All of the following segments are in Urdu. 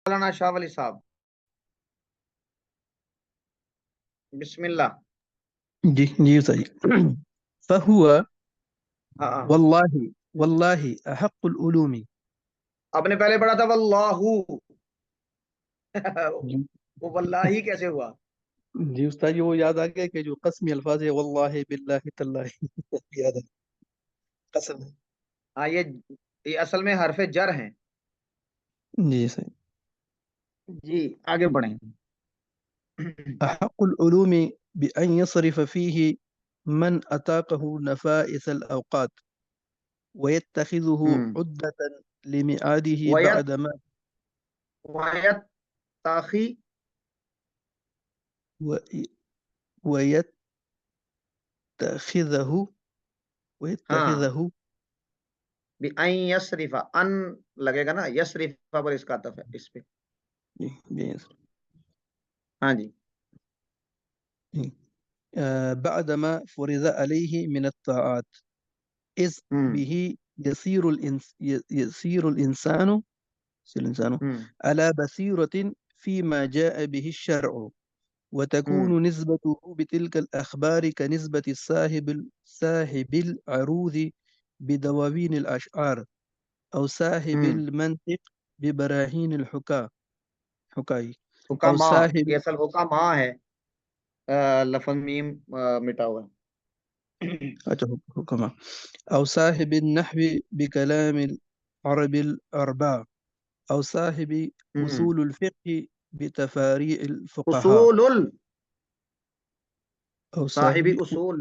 مولانا شاہ ولی صاحب، بسم اللہ۔ جی جی صحیح فهو ہاں ہاں، والله والله أحق العلوم. آپ نے پہلے پڑھا تھا واللہ جی وہ واللہ کیسے ہوا؟ جی استاد جی، وہ یاد آ گیا کہ جو قسمی الفاظ ہے واللہ باللہ تاللہ یاد ہے، قسم ہے. ہاں، یہ اصل میں حرف جر ہیں۔ جی صحیح. جی آگے بڑھیں۔ أحق العلوم بأن يصرف فيه من أتاقه نفائس الأوقات ويتخذه ہوں، عدة لميعاده ویت بعدما ویت تاخی و- ويتخذه ہاں، ويتخذه بِأَن یسرفا ان لگے گا نا، یسرفا پر اس کا عطف ہے اس پہ۔ ہاں جی۔ بعدما فرض عليه من الطاعات إذ ہوں به يصير الإنسان ہوں على بصيرة فيما جاء به الشرع ہوں وتكون نسبته بتلك الأخبار كنسبة صاحب العروض بدواوين الأشعار أو صاحب ہوں المنطق ببراهين حكاي أو حکما، صاحب یہ اصل حکما ہے، لفظ میم مٹا ہوا ہے۔ حكمة أو صاحب النحو بكلام العرب الأربعة أو صاحب ہوں، أصول الفقه بتفاريع الفقهاء اصول أو صاحب صاحب اصول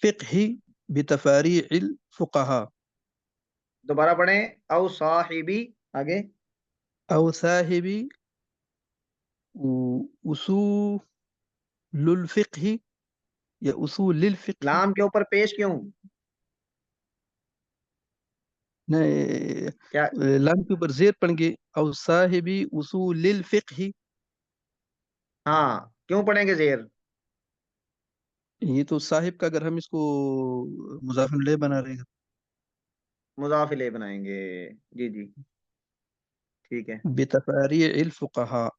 فقه بتفاريع الفقهاء دوبارہ پڑھیں، او صاحبی آگے، أو صاحب أصول الفقه یا أصول الفقه. لام کے اوپر پیش کیوں؟ نہیں، کیا؟ لام کے اوپر زیر پڑھیں گے أو صاحب أصول الفقه. ہاں، کیوں پڑھیں گے زیر؟ یہ تو صاحب کا اگر ہم اس کو مضاف الیہ بنا رہے ہیں مضاف الیہ بنائیں گے، جی جی ٹھیک ہے۔ بتفاريع الفقهاء.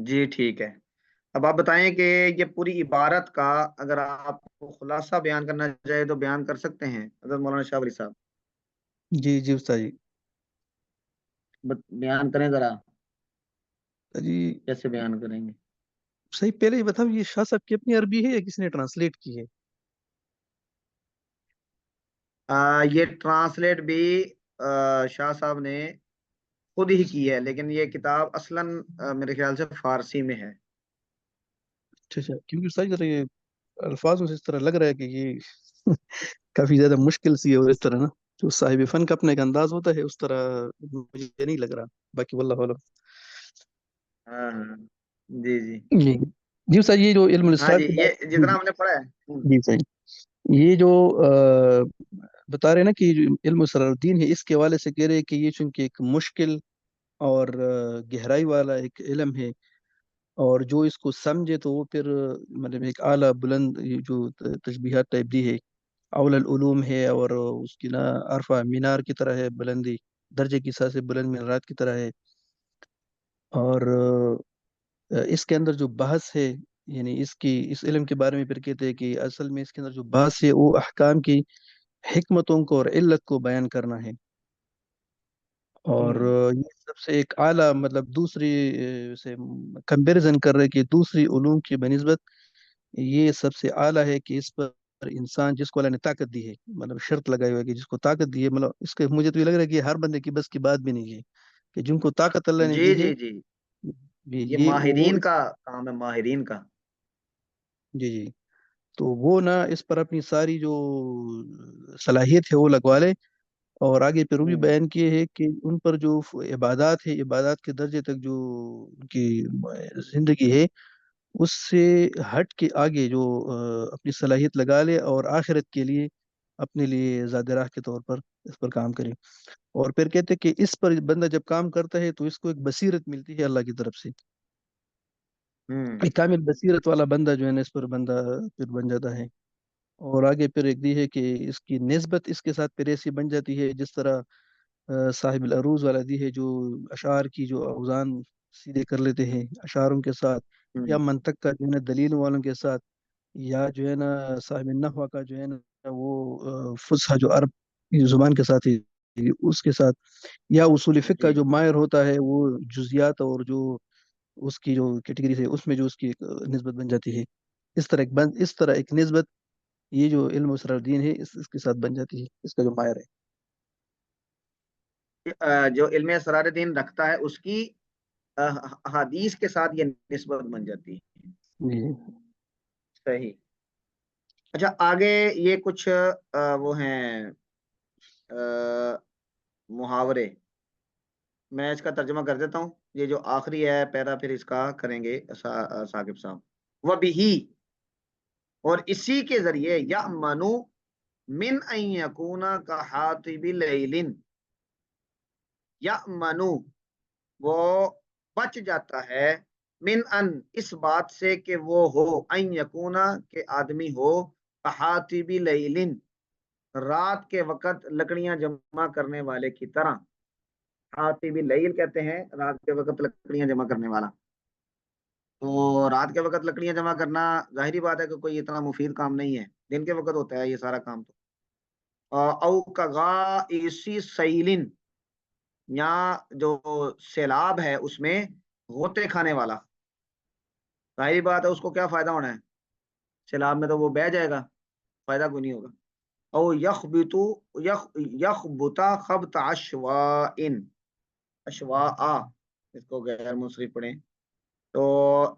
جی ٹھیک ہے۔ اب آپ بتائیں کہ یہ پوری عبارت کا اگر آپ کو خلاصہ بیان کرنا چاہے تو بیان کر سکتے ہیں حضرت مولانا شاہ ولی صاحب؟ جی جی استاد جی. بیان کریں ذرا، جی کیسے بیان کریں گے؟ صحیح، پہلے یہ بتاؤ یہ شاہ صاحب کی اپنی عربی ہے یا کسی نے ٹرانسلیٹ کی ہے؟ یہ ٹرانسلیٹ بھی شاہ صاحب نے خود ہی کی ہے، لیکن یہ کتاب اصلاً میرے خیال سے فارسی میں ہے۔ اچھا اچھا، کیونکہ استاد ذرا یہ الفاظوں سے اس طرح لگ رہا ہے کہ یہ کافی زیادہ مشکل سی ہے، اور اس طرح نا جو صاحب فن کا اپنے کا انداز ہوتا ہے اس طرح مجھے نہیں لگ رہا. باقی واللہ اعلم. ہاں ہاں، جی جی جی جی استاد، یہ جو علم ہاں الاسرار جی، کی یہ بات. جی جتنا ہم نے پڑھا ہے۔ جی صحیح. یہ جو بتا رہے ہیں نا کہ جو علم اسرار الدین ہے، اس کے حوالے سے کہہ رہے ہیں کہ یہ چونکہ ایک مشکل اور گہرائی والا ایک علم ہے، اور جو اس کو سمجھے تو وہ پھر مطلب ایک اعلیٰ بلند یہ جو تشبیہات ٹائپ دی ہے، اول العلوم ہے، اور اس کی نا عرفہ مینار کی طرح ہے بلندی، درجے کی سطح سے بلند مینارات کی طرح ہے. اور اس کے اندر جو بحث ہے، یعنی اس علم کے بارے میں پھر کہتے ہیں کہ اصل میں اس کے اندر جو بحث ہے وہ احکام کی حکمتوں کو اور علت کو بیان کرنا ہے. اور ہوں یہ سب سے ایک اعلیٰ مطلب دوسری سے کمپیریزن کر رہے کہ دوسری علوم کی بنسبت یہ سب سے اعلیٰ ہے کہ اس پر انسان جس کو اللہ نے طاقت دی ہے، مطلب شرط لگائی ہوئی ہے کہ جس کو طاقت دی ہے، مطلب اس کے مجھے تو یہ لگ رہا ہے کہ ہر بندے کی بس کی بات بھی نہیں ہے کہ جن کو طاقت اللہ نے جی دی ہے. جی جی، یہ یہ وہ ماہرین کا کام ہے، ماہرین کا۔ جی جی، تو وہ نا اس پر اپنی ساری جو صلاحیت ہے وہ لگوا لے، اور آگے پہ بھی ہوں بیان کیے ہے کہ ان پر جو عبادات ہے، عبادات کے درجے تک جو ان کی زندگی ہے اس سے ہٹ کے آگے جو اپنی صلاحیت لگا لے، اور آخرت کے لیے اپنے لیے زاد راہ کے طور پر اس پر کام کرے. اور پھر کہتے کہ اس پر بندہ جب کام کرتا ہے تو اس کو ایک بصیرت ملتی ہے اللہ کی طرف سے. ہوں ایک کامل بصیرت والا بندہ جو ہے نا اس پر بندہ پھر بن جاتا ہے. اور آگے پھر ایک دی ہے کہ اس کی نسبت اس کے ساتھ پھر ایسی بن جاتی ہے جس طرح صاحب العروض والا دی ہے جو اشعار کی جو اوزان سیدھے کر لیتے ہیں اشعاروں کے ساتھ، یا ہوں، منطق کا جو ہے نا دلیل والوں کے ساتھ، یا جو ہے نا صاحب النحو کا جو ہے نا وہ فصحى جو عرب کی زبان کے ساتھ ہے اس کے ساتھ، یا اصول فقہ کا جی جو ماہر ہوتا ہے وہ جزیات اور جو اس کی جو کیٹیگری ہے اس میں جو اس کی ایک نسبت بن جاتی ہے، اس طرح ایک نسبت یہ جو علم اسرار الدین ہے اس کے ساتھ بن جاتی ہے اس کا جو ماہر ہے۔ جو علم اسرار الدین رکھتا ہے اس کی حدیث کے ساتھ یہ نسبت بن جاتی ہے۔ جی صحیح۔ اچھا آگے یہ کچھ وہ ہیں محاورے، میں اس کا ترجمہ کر دیتا ہوں، یہ جو آخری ہے پیرا پھر اس کا کریں گے ثاقب صاحب۔ وَبِهِ، اور اسی کے ذریعے، یأمنُ من ان یکون کحاطب لیل، یأمنُ وہ بچ جاتا ہے، من ان اس بات سے کہ وہ ہو، ان یکونا کہ آدمی ہو، کحاطب لیل رات کے وقت لکڑیاں جمع کرنے والے کی طرح۔ حاطب لیل کہتے ہیں رات کے وقت لکڑیاں جمع کرنے والا۔ تو رات کے وقت لکڑیاں جمع کرنا ظاہری بات ہے کہ کوئی اتنا مفید کام نہیں ہے، دن کے وقت ہوتا ہے یہ سارا کام۔ تو او کغائسی سیلن، یا جو سیلاب ہے اس میں غوطے کھانے والا، ظاہری بات ہے اس کو کیا فائدہ ہونا ہے، سیلاب میں تو وہ بہہ جائے گا، فائدہ کوئی نہیں ہوگا۔ او یخبتو یخبتا خبط اشواء، اشواء اس کو غیر منصرف پڑھیں تو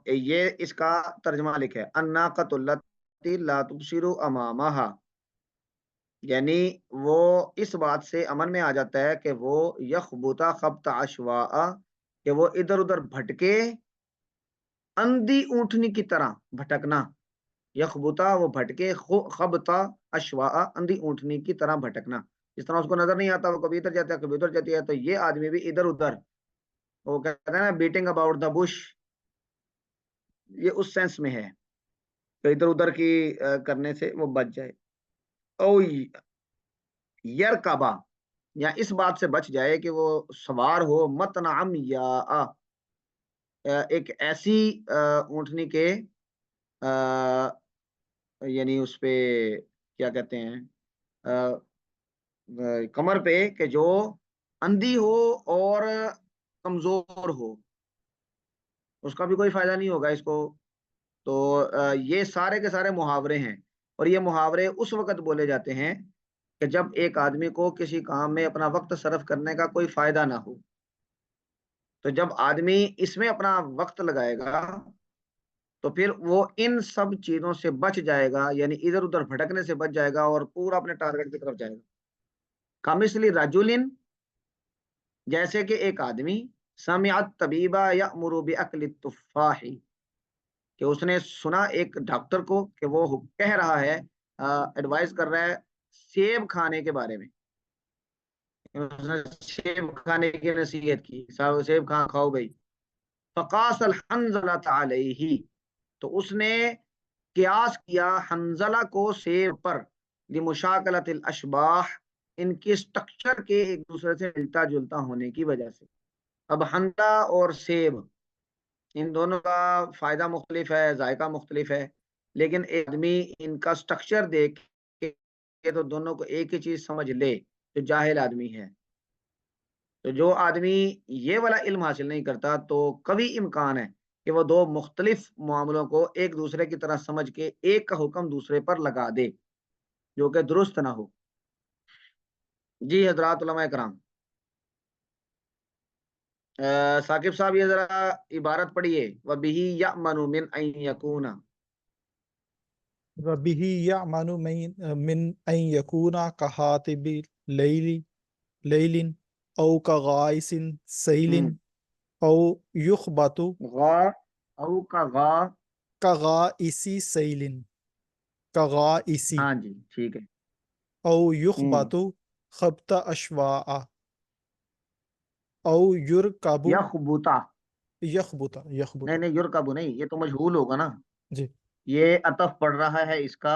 یہ اس کا ترجمہ لکھے الناقۃ التی لا تبصر امامہا، یعنی وہ اس بات سے امن میں آ جاتا ہے کہ وہ یخبتا خبط اشواء، کہ وہ ادھر ادھر بھٹکے اندھی اونٹنی کی طرح بھٹکنا، یخبتا وہ بھٹکے، خبتا اشواء اندھی اونٹنی کی طرح بھٹکنا، جس طرح اس کو نظر نہیں آتا وہ کبھی ادھر جاتا ہے کبھی ادھر جاتی ہے، تو یہ آدمی بھی ادھر ادھر، وہ کہتے ہیں نا بیٹنگ اباؤٹ دا بش، یہ اس سینس میں ہے کہ ادھر ادھر کی کرنے سے وہ بچ جائے۔ او یرکبا، یا اس بات سے بچ جائے کہ وہ سوار ہو، متنعم یا ایک ایسی اونٹنی کے یعنی اس پہ کیا کہتے ہیں کمر پہ، کہ جو اندھی ہو اور کمزور ہو، اس کا بھی کوئی فائدہ نہیں ہوگا اس کو۔ تو یہ سارے کے سارے محاورے ہیں، اور یہ محاورے اس وقت بولے جاتے ہیں کہ جب ایک آدمی کو کسی کام میں اپنا وقت صرف کرنے کا کوئی فائدہ نہ ہو، تو جب آدمی اس میں اپنا وقت لگائے گا تو پھر وہ ان سب چیزوں سے بچ جائے گا، یعنی ادھر ادھر بھٹکنے سے بچ جائے گا اور پورا اپنے ٹارگٹ کی طرف جائے گا۔ کامثل رجل، جیسے کہ ایک آدمی، سمعت طبیبہ یأمر باکل التفاح، کہ اس نے سنا ایک ڈاکٹر کو کہ وہ کہہ رہا ہے، ایڈوائز کر رہا ہے سیب کھانے کے بارے میں، اس نے سیب کھانے کی نصیحت کی، سیب کھاؤ بھائی۔ فقاس الحنظلۃ علیہ، تو اس نے قیاس کیا حنظلہ کو سیب پر، لمشاکلۃ الاشباح، ان کی سٹرکچر کے ایک دوسرے سے ملتا جلتا ہونے کی وجہ سے۔ اب حنظلہ اور سیب ان دونوں کا فائدہ مختلف ہے، ذائقہ مختلف ہے، لیکن ایک آدمی ان کا سٹرکچر دیکھ کے تو دونوں کو ایک ہی چیز سمجھ لے، جو جاہل آدمی ہے۔ تو جو آدمی یہ والا علم حاصل نہیں کرتا تو کبھی امکان ہے کہ وہ دو مختلف معاملوں کو ایک دوسرے کی طرح سمجھ کے ایک کا حکم دوسرے پر لگا دے، جو کہ درست نہ ہو۔ جی حضرات علماء کرام، ثاقب صاحب یہ ذرا عبارت پڑھیے، وَبِهِ يَأْمَنُ مِنْ أَنْ يَكُونَ۔ وَبِهِ يَأْمَنُ مِنْ أَنْ يَكُونَ كَحَاطِبِ لَيْلٍ أَوْ كَغَائِصِ سَيْلٍ أَوْ يُخْبَطُ غا او کا غا، كَغَائِصِ سَيْلٍ كَغَائِصِ ہاں جی ٹھیک ہے۔ أَوْ يُخْبَطُ خَبْطَ أَشْوَاءَ أَوْ يُرْكَبُ یخبتا، يَخْبُطَ نہیں نہیں یرکبو نہیں، یہ تو مجہول ہوگا نا، جی یہ عطف پڑ رہا ہے اس کا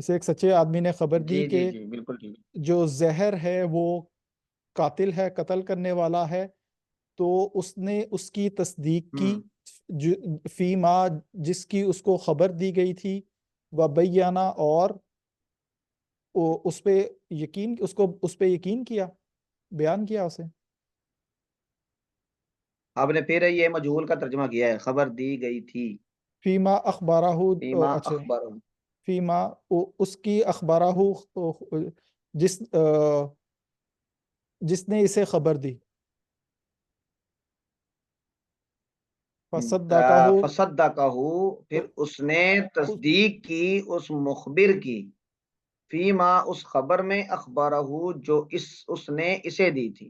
اسے ایک سچے آدمی نے خبر دی جی جی کہ جی بالکل ٹھیک ہے۔ جو زہر ہے وہ قاتل ہے، قتل کرنے والا ہے، تو اس نے اس کی تصدیق کی فیما، جس کی اس کو خبر دی گئی تھی، وبینہ، اور اس پہ یقین، اس پہ یقین کیا، بیان کیا اسے۔ آپ نے پھر یہ مجہول کا ترجمہ کیا ہے، خبر دی گئی تھی، فیما اخبارہ، فیما اچھا، اخبار، فیما، اس کی اخبارہ، جس جس نے اسے خبر دی، فصدقہ، فصدقہ، پھر اس نے تصدیق کی اس مخبر کی، فیما، اس خبر میں، اخبارہ، جو اس نے اسے دی تھی۔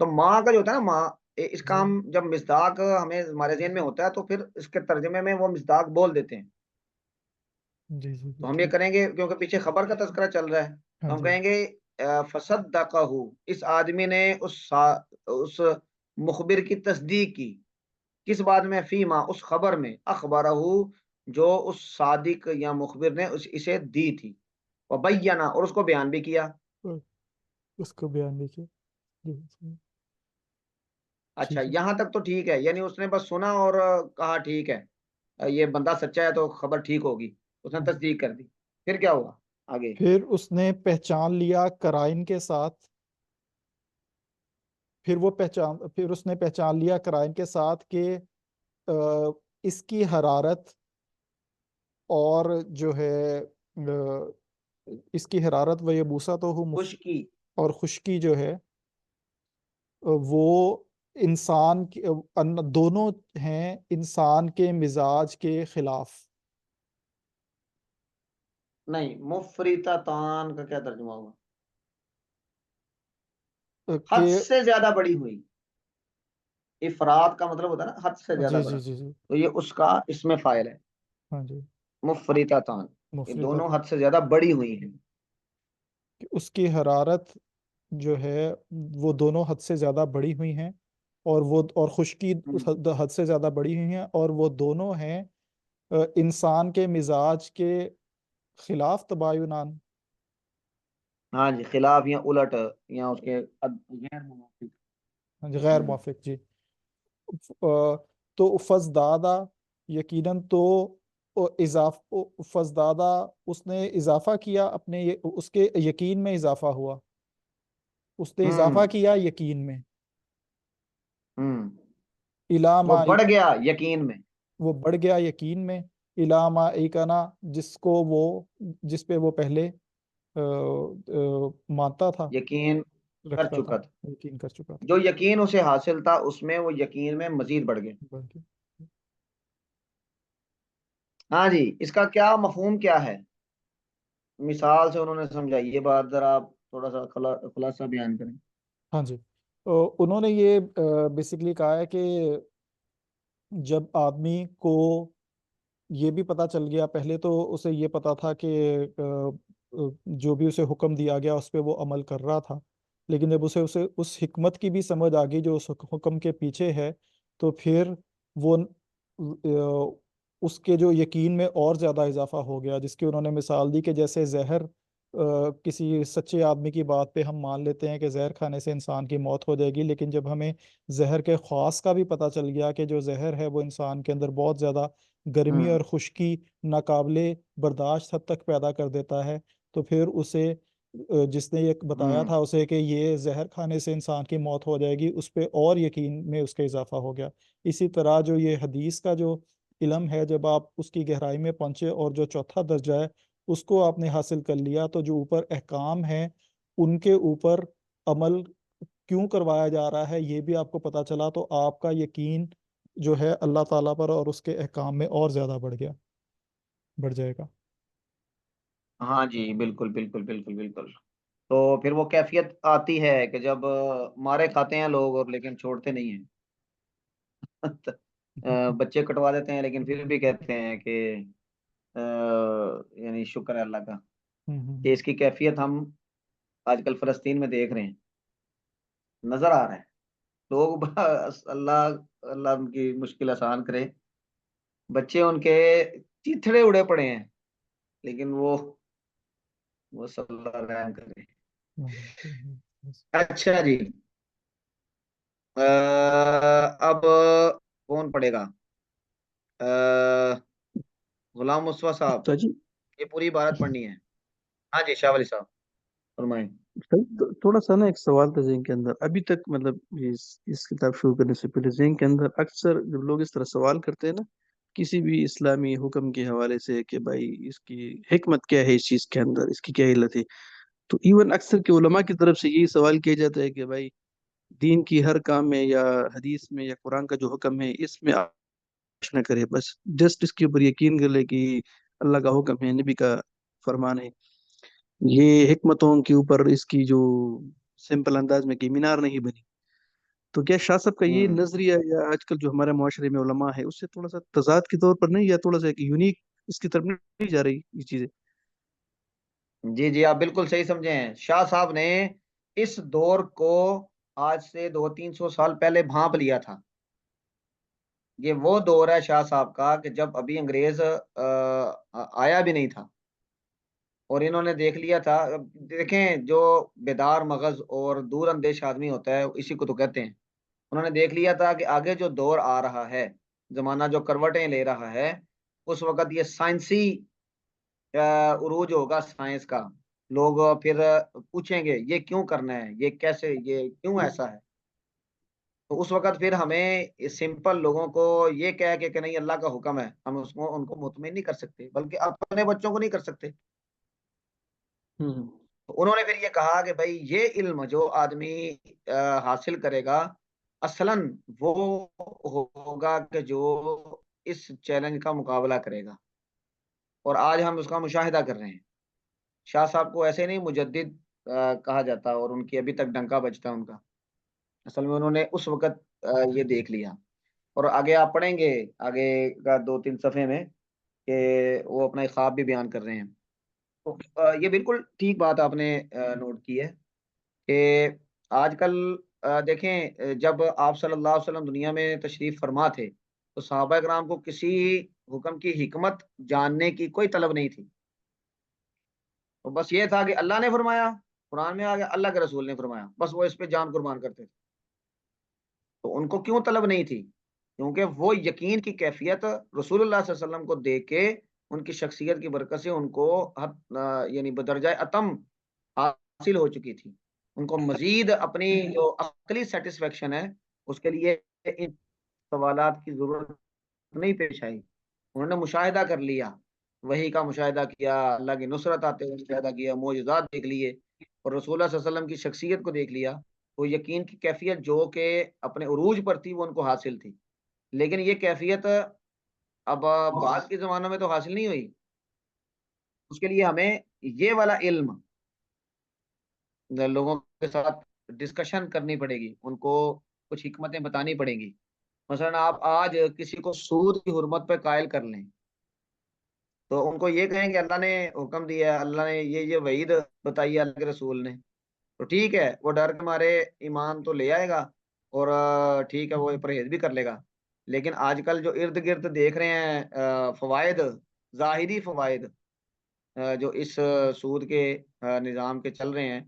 تو ماں کا جو ہوتا ہے نا، ماں، اس کا ہم جب مصداق ہمیں ہمارے ذہن میں ہوتا ہے تو پھر اس کے ترجمے میں وہ مصداق بول دیتے ہیں۔ جی جی تو ہم یہ کریں گے کیونکہ پیچھے خبر کا تذکرہ چل رہا ہے، ہاں تو ہم جی، کہیں گے فصدقہ، اس آدمی نے اس مخبر کی تصدیق کی، کس بات میں؟ فیما، اس خبر میں، اخبارہ، جو اس صادق یا مخبر نے اسے دی تھی، وبینہ، اور اس کو بیان بھی کیا۔ اس کو بیان دیکھیے۔ جی اچھا، ٹھیک ہے۔ یہاں تک تو ٹھیک ہے، یعنی اس نے بس سنا اور کہا ٹھیک ہے، یہ بندہ سچا ہے تو خبر ٹھیک ہوگی، اس نے تصدیق کر دی۔ پھر کیا ہوا آگے؟ پھر اس نے پہچان لیا قرائن کے ساتھ، پھر اس نے پہچان لیا قرائن کے ساتھ کہ اس کی حرارت، اور جو ہے اس کی حرارت و یبوسا تو ہو، خشکی، اور خشکی جو ہے وہ انسان دونوں ہیں انسان کے مزاج کے خلاف۔ نہیں، مفریتا تان کا کیا ترجمہ ہوگا؟ کہ حد سے زیادہ بڑی ہوئی، افراد کا مطلب ہوتا ہے نا حد سے زیادہ جی بڑا، جی جی جی، تو یہ اس کا اس میں فاعل ہے، ہاں جی، مفریتا تان، یہ مفردہ، دونوں حد سے زیادہ بڑی ہوئی ہیں۔ کہ اس کی حرارت جو ہے وہ دونوں حد سے زیادہ بڑی ہوئی ہیں، اور خشکی اس حد سے زیادہ بڑی ہوئی ہیں، اور وہ دونوں ہیں انسان کے مزاج کے خلاف تباینان، ہاں جی، خلاف یا الٹ یا اس کے غیر موافق۔ ہاں جی، غیر موافق، جی۔ تو فزدادہ، یقیناً تو فزدادہ، اس نے اضافہ کیا اپنے اس کے یقین میں اضافہ ہوا، اس نے اضافہ کیا یقین میں، وہ علامہ، بڑھ گیا یقین میں، وہ بڑھ گیا یقین میں، علامہ ایکنا، جس پہ وہ پہلے مانتا تھا، یقین کر رکھتا تھا، چکا تھا، یقین کر چکا تھا۔ جو یقین اسے حاصل تھا اس میں وہ یقین میں مزید بڑھ گیا۔ بلکہ ہاں جی، اس کا کیا مفہوم کیا ہے؟ مثال سے انہوں نے سمجھائی، یہ بات ذرا آپ تھوڑا سا خلاصہ بیان کریں۔ ہاں جی، انہوں نے یہ بیسیکلی کہا ہے کہ جب آدمی کو یہ بھی پتا چل گیا، پہلے تو اسے یہ پتا تھا کہ جو بھی اسے حکم دیا گیا اس پہ وہ عمل کر رہا تھا، لیکن جب اسے اس حکمت کی بھی سمجھ آ گئی جو اس حکم کے پیچھے ہے، تو پھر وہ اس کے جو یقین میں اور زیادہ اضافہ ہو گیا، جس کی انہوں نے مثال دی کہ جیسے زہر، کسی سچے آدمی کی بات پہ ہم مان لیتے ہیں کہ زہر کھانے سے انسان کی موت ہو جائے گی، لیکن جب ہمیں زہر کے خواص کا بھی پتہ چل گیا کہ جو زہر ہے وہ انسان کے اندر بہت زیادہ گرمی اور خشکی ناقابل برداشت حد تک پیدا کر دیتا ہے، تو پھر اسے جس نے یہ بتایا تھا اسے کہ یہ زہر کھانے سے انسان کی موت ہو جائے گی، اس پہ اور یقین میں اس کا اضافہ ہو گیا۔ اسی طرح جو یہ حدیث کا جو علم ہے، جب آپ اس کی گہرائی میں پہنچے اور جو چوتھا درجہ ہے اس کو آپ نے حاصل کر لیا، تو جو اوپر احکام ہیں ان کے اوپر عمل کیوں کروایا جا رہا ہے یہ بھی آپ کو پتا چلا، تو آپ کا یقین جو ہے اللہ تعالیٰ پر اور اس کے احکام میں اور زیادہ بڑھ جائے گا۔ ہاں جی، بالکل بالکل بالکل بالکل۔ تو پھر وہ کیفیت آتی ہے کہ جب مارے کھاتے ہیں لوگ اور لیکن چھوڑتے نہیں ہیں، بچے کٹوا دیتے ہیں لیکن پھر بھی کہتے ہیں کہ یعنی شکر ہے اللہ کا، کہ اس کی کیفیت ہم آج کل فلسطین میں دیکھ رہے ہیں، نظر آ رہا ہے لوگ اللہ اللہ ان کی مشکل آسان کرے، بچے ان کے چیتھڑے اڑے پڑے ہیں، لیکن وہ صلی اللہ رحم کرے. اچھا جی، اب کون پڑھے گا؟ غلام مصطفیٰ صاحب، اچھا جی. یہ پوری عبارت پڑھنی ہے. ہاں جی شاہ ولی صاحب فرمائیں. تھوڑا سا نا ایک سوال تھا ذہن کے اندر ابھی تک، مطلب اس کتاب شروع کرنے سے پہلے ذہن کے اندر اکثر جب لوگ اس طرح سوال کرتے ہیں نا کسی بھی اسلامی حکم کے حوالے سے کہ بھائی اس کی حکمت کیا ہے، اس چیز کے اندر اس کی کیا علت ہے، تو ایون اکثر کے علماء کی طرف سے یہی سوال کیا جاتا ہے کہ بھائی دین کی ہر کام میں یا حدیث میں یا قرآن کا جو حکم ہے اس میں آپ نہ کرے، بس جسٹ اس کے اوپر یقین کر لے کہ اللہ کا حکم ہے، نبی کا فرمان ہے. یہ حکمتوں کے اوپر اس کی جو سمپل انداز میں کہ مینار نہیں بنی. تو کیا شاہ صاحب کا یہ ہوں نظریہ یا آج کل جو ہمارے معاشرے میں علماء ہے اس سے تھوڑا سا تضاد کے طور پر نہیں، یا تھوڑا سا ایک یونیک اس کی طرف نہیں جا رہی یہ چیزیں؟ جی جی، آپ بالکل صحیح سمجھے ہیں. شاہ صاحب نے اس دور کو آج سے 200-300 سال پہلے بھانپ لیا تھا. یہ وہ دور ہے شاہ صاحب کا کہ جب ابھی انگریز آیا بھی نہیں تھا، اور انہوں نے دیکھ لیا تھا. دیکھیں، جو بیدار مغز اور دور اندیش آدمی ہوتا ہے اسی کو تو کہتے ہیں. انہوں نے دیکھ لیا تھا کہ آگے جو دور آ رہا ہے، زمانہ جو کروٹیں لے رہا ہے، اس وقت یہ سائنسی عروج ہوگا سائنس کا. لوگ پھر پوچھیں گے یہ کیوں کرنا ہے، یہ کیسے، یہ کیوں ایسا ہے. تو اس وقت پھر ہمیں سمپل لوگوں کو یہ کہہ کے کہ نہیں اللہ کا حکم ہے، ہم ان کو مطمئن نہیں کر سکتے، بلکہ اپنے بچوں کو نہیں کر سکتے. ہوں. تو انہوں نے پھر یہ کہا کہ بھائی یہ علم جو آدمی حاصل کرے گا اصلاً وہ ہوگا کہ جو اس چیلنج کا مقابلہ کرے گا. اور آج ہم اس کا مشاہدہ کر رہے ہیں. شاہ صاحب کو ایسے نہیں مجدد کہا جاتا، اور ان کی ابھی تک ڈنکا بجتا ان کا. اصل میں انہوں نے اس وقت یہ دیکھ لیا. اور آگے آپ پڑھیں گے آگے کا 2-3 صفحے میں کہ وہ اپنا ایک خواب بھی بیان کر رہے ہیں. تو یہ بالکل ٹھیک بات آپ نے نوٹ کی ہے کہ آج کل دیکھیں، جب آپ صلی اللہ علیہ وسلم دنیا میں تشریف فرما تھے تو صحابہ کرام کو کسی حکم کی حکمت جاننے کی کوئی طلب نہیں تھی. تو بس یہ تھا کہ اللہ نے فرمایا، قرآن میں آ گیا، اللہ کے رسول نے فرمایا، بس وہ اس پہ جان قربان کرتے تھے. تو ان کو کیوں طلب نہیں تھی؟ کیونکہ وہ یقین کی کیفیت رسول اللہ صلی اللہ علیہ وسلم کو دیکھ کے ان کی شخصیت کی برکت سے ان کو یعنی بدرجہ اتم حاصل ہو چکی تھی. ان کو مزید اپنی جو عقلی سیٹسفیکشن ہے اس کے لیے ان سوالات کی ضرورت نہیں پیش آئی. انہوں نے مشاہدہ کر لیا، وحی کا مشاہدہ کیا، اللہ کی نصرت آتے ہوئے مشاہدہ کیا، معجزات دیکھ لیے، اور رسول اللہ صلی اللہ علیہ وسلم کی شخصیت کو دیکھ لیا. وہ یقین کی کیفیت جو کہ اپنے عروج پر تھی وہ ان کو حاصل تھی. لیکن یہ کیفیت اب بعد کے زمانوں میں تو حاصل نہیں ہوئی. اس کے لیے ہمیں یہ والا علم لوگوں کے ساتھ ڈسکشن کرنی پڑے گی، ان کو کچھ حکمتیں بتانی پڑیں گی. مثلا آپ آج کسی کو سود کی حرمت پہ قائل کر لیں تو ان کو یہ کہیں کہ اللہ نے حکم دیا ہے، اللہ نے یہ وعید بتائی ہے اللہ کے رسول نے، تو ٹھیک ہے، وہ ڈر کے مارے ایمان تو لے آئے گا اور ٹھیک ہے وہ پرہیز بھی کر لے گا. لیکن آج کل جو ارد گرد دیکھ رہے ہیں فوائد، ظاہری فوائد جو اس سود کے نظام کے چل رہے ہیں،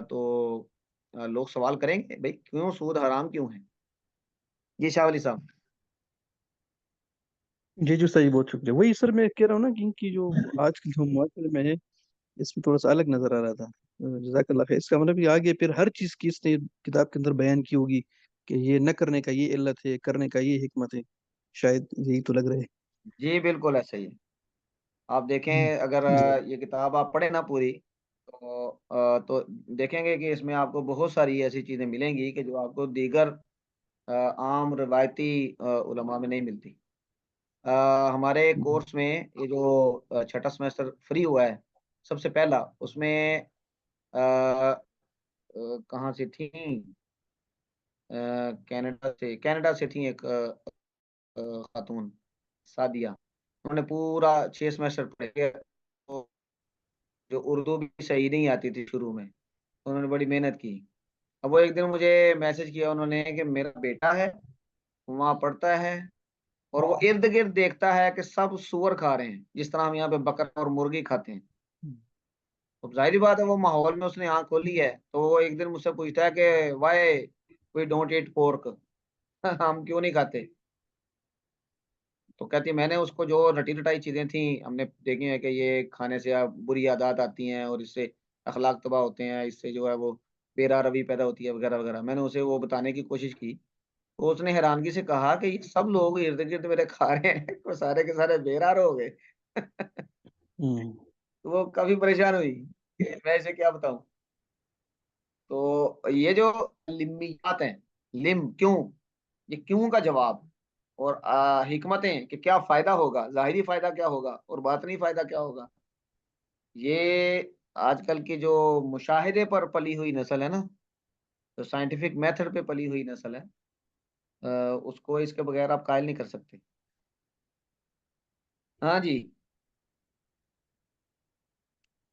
تو لوگ سوال کریں گے بھائی کیوں سود حرام کیوں ہے. جی شاہ ولی صاحب. جی جو صحیح، بہت شکریہ. وہی سر میں کہہ رہا ہوں نا کہ ان کی جو آج کے جو معاشرے میں ہے اس میں تھوڑا سا الگ نظر آ رہا تھا. جزاک اللہ خیر. اس کا مطلب یہ آگے پھر ہر چیز کی اس نے کتاب کے اندر بیان کی ہوگی کہ یہ نہ کرنے کا یہ علت ہے، کرنے کا یہ حکمت ہے. شاید یہی تو لگ رہا ہے. جی بالکل ایسا ہی ہے. آپ دیکھیں اگر جی. یہ کتاب آپ پڑھیں نا پوری تو دیکھیں گے کہ اس میں آپ کو بہت ساری ایسی چیزیں ملیں گی کہ جو آپ کو دیگر عام روایتی علماء میں نہیں ملتی. ہمارے کورس میں یہ جو چھٹا سمیسٹر فری ہوا ہے سب سے پہلا، اس میں کہاں سے تھیں، کینیڈا سے تھیں ایک خاتون سعدیہ. انہوں نے پورا 6 سمیسٹر پڑھے. جو اردو بھی صحیح نہیں آتی تھی شروع میں، انہوں نے بڑی محنت کی. اب وہ ایک دن مجھے میسج کیا انہوں نے کہ میرا بیٹا ہے وہاں پڑھتا ہے اور وہ ارد گرد دیکھتا ہے کہ سب سور کھا رہے ہیں، جس طرح ہم یہاں پہ بکر اور مرغی کھاتے ہیں. تو ظاہری بات ہے وہ ماحول میں اس نے آنکھ کھولی ہے. تو وہ ایک دن مجھ سے پوچھتا ہے کہ why we don't eat pork, ہم کیوں نہیں کھاتے. تو کہتی میں نے اس کو جو رٹی رٹائی چیزیں تھیں ہم نے دیکھی ہیں کہ یہ کھانے سے بری عادات آتی ہیں اور اس سے اخلاق تباہ ہوتے ہیں، اس سے جو ہے وہ بیرا روی پیدا ہوتی ہے وغیرہ وغیرہ. میں نے اسے وہ بتانے کی کوشش کی تو اس نے حیرانگی سے کہا کہ یہ سب لوگ ارد گرد میرے کھا رہے ہیں، وہ سارے کے سارے بیرار ہو گئے. وہ کافی پریشان ہوئی کہ میں اسے کیا بتاؤں. تو یہ جو لمیات ہیں، لم کیوں، یہ کیوں کا جواب اور حکمتیں کہ کیا فائدہ ہوگا، ظاہری فائدہ کیا ہوگا اور باطنی فائدہ کیا ہوگا، یہ آج کل کی جو مشاہدے پر پلی ہوئی نسل ہے نا، جو سائنٹیفک میتھڈ پہ پلی ہوئی نسل ہے، اس کو اس کے بغیر آپ قائل نہیں کر سکتے. ہاں جی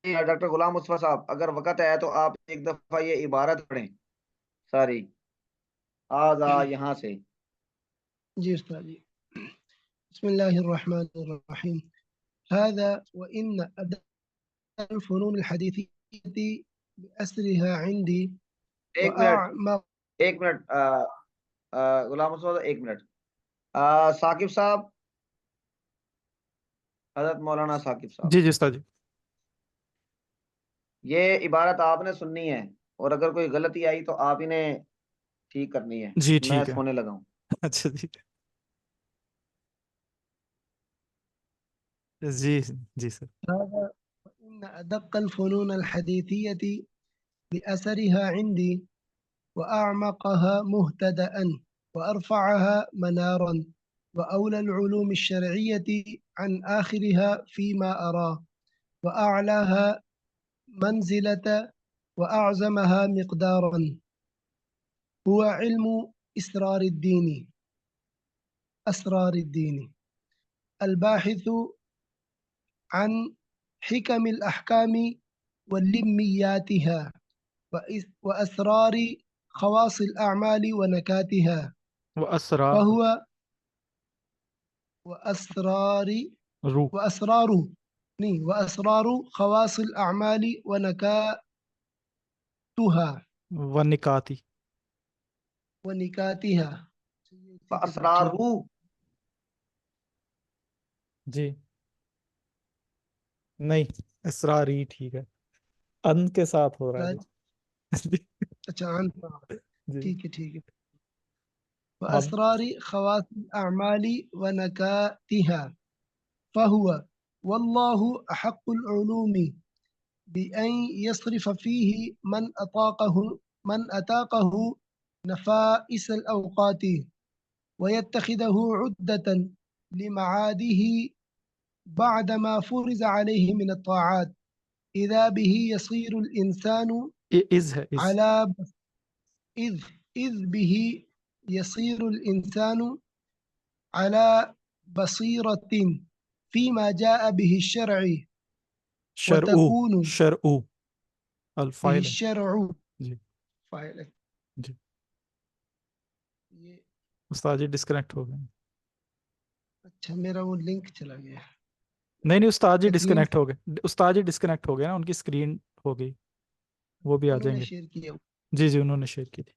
ڈاکٹر غلام مصطفیٰ صاحب، اگر وقت ہے تو آپ ایک دفعہ یہ عبارت پڑھیں ساری یہاں سے. جی استاد جی. بسم اللہ الرحمن الرحیم. هذا وإن أداء الفنون الحديثية بأسرها عندي ایک منٹ وأعمق. ایک منٹ غلام مصطفیٰ ایک منٹ. ثاقب صاحب، حضرت مولانا ثاقب صاحب، جی جی استاد جی. یہ عبارت آپ نے سننی ہے اور اگر کوئی غلطی آئی تو آپ انہیں ٹھیک کرنی ہے. جی میں ٹھیک ہے. سونے لگا ہوں. اچھا جی جی سر. هذا وإن أدق الفنون الحديثية بأثرها عندي وأعمقها مهتدأ وأرفعها منارا وأولى العلوم الشرعية عن آخرها فيما أرى وأعلاها منزلة وأعظمها مقدارا هو علم أسرار الدين الباحث عن حكم الأحكام ولمياتها وأسرار خواص الأعمال ونكاتها وأسرار فهو روح وأسرار خواص الأعمال ونكاتها ونکاتی. اسرار جی نہیں، اسراری ٹھیک ہے، ان کے ساتھ ہو رہا ہے. اچھا جی ٹھیک ہے. آپ وأسرار خواص الأعمال ونكاتها فهو والله أحق العلوم بأن يصرف فيه من أتاقه نفائس الأوقات ويتخذه عدة لمعاده بعدما فرز عليه من الطاعات إذا به يصير الإنسان على إذ به يصير الإنسان على بصيرة فيما جاء به الشرع وتكون شرع به الفاعل. الشرع جی فاعل. جی استاد جی ڈسکنیکٹ ہو گئے. اچھا میرا وہ لنک چلا گیا. نہیں استاد جی تکمیل ڈسکنیکٹ ہو گئے. استاد جی ڈسکنیکٹ ہو گئے نا، ان کی اسکرین ہو گئی، وہ بھی آ انہوں جائیں نے گے. شیئر کیا. جی جی انہوں نے شیئر کی تھی.